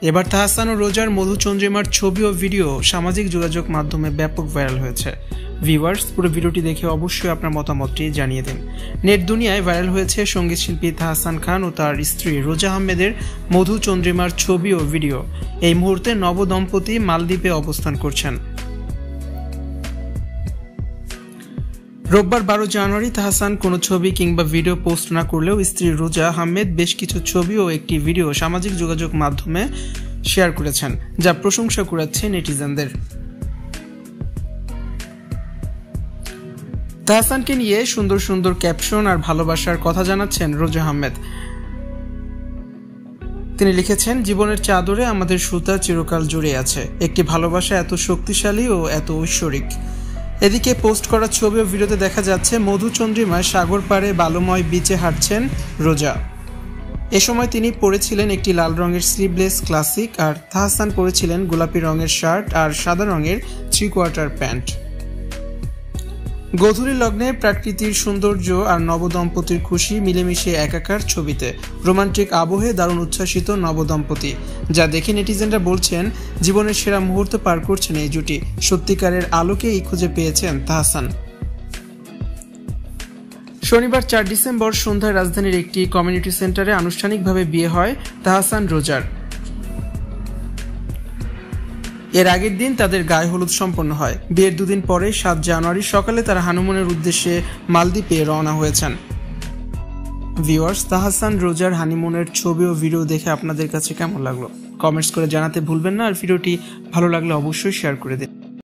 এবার তাহসান ও রোজার মধুচন্দ্রিমার ছবি ও ভিডিও সামাজিক যোগাযোগ মাধ্যমে ব্যাপক ভাইরাল হয়েছে। ভিউয়ার্স, পুরো ভিডিওটি দেখে অবশ্যই আপনার মতামতটি জানিয়ে দিন। নেট দুনিয়ায় ভাইরাল হয়েছে সঙ্গীত শিল্পী তাহসান খান ও তার স্ত্রী রোজা আহমেদের মধুচন্দ্রিমার ছবি ও ভিডিও। এই মুহূর্তে নবদম্পতি মালদ্বীপে অবস্থান করছেন। রোববার 12 জানুয়ারি তাহসান কোনো ছবি কিংবা ভিডিও পোস্ট না করলেও স্ত্রী রোজা আহমেদ বেশ কিছু ছবি ও একটি ভিডিও সামাজিক যোগাযোগ মাধ্যমে শেয়ার করেছেন, যা প্রশংসা কুড়াচ্ছে নেটিজেনদের। তাহসানকে নিয়ে সুন্দর সুন্দর ক্যাপশন আর ভালোবাসার কথা জানাচ্ছেন রোজা আহমেদ। তিনি লিখেছেন, জীবনের চাদরে আমাদের সুতা চিরকাল জুড়ে আছে, একটি ভালোবাসা এত শক্তিশালী ও এত ঐশ্বরিক। এদিকে পোস্ট করা ছবি ও ভিডিওতে দেখা যাচ্ছে মধুচন্দ্রিমায় সাগর পাড়ে বালুময় বিচে হাঁটছেন রোজা। এ সময় তিনি পরেছিলেন একটি লাল রঙের স্লিভলেস ক্লাসিক, আর তাহসান পরেছিলেন গোলাপি রঙের শার্ট আর সাদা রঙের 3/4 প্যান্ট। গোধূলি লগ্নে প্রাকৃতির সৌন্দর্য আর নবদম্পতির খুশি মিলেমিশে একাকার ছবিতে রোমান্টিক আবহে দারুণ উচ্ছ্বাসিত নবদম্পতি, যা দেখে নেটিজেনরা বলছেন জীবনের সেরা মুহূর্ত পার করছেন এই জুটি। সত্যিকারের আলোকেই খুঁজে পেয়েছেন তাহসান। শনিবার 4 ডিসেম্বর সন্ধ্যায় রাজধানীর একটি কমিউনিটি সেন্টারে আনুষ্ঠানিকভাবে বিয়ে হয় তাহসান রোজার। এর আগের দিন তাদের গায়ে হলুদ সম্পন্ন হয়। বিয়ের দুদিন পরে 7 জানুয়ারি সকালে তারা হানিমুনের উদ্দেশ্যে মালদ্বীপে রওনা হয়েছেন। ভিউয়ার্স, তাহসান রোজার হানিমুনের ছবি ও ভিডিও দেখে আপনাদের কাছে কেমন লাগলো কমেন্টস করে জানাতে ভুলবেন না, আর ভিডিওটি ভালো লাগলে অবশ্যই শেয়ার করে দিন।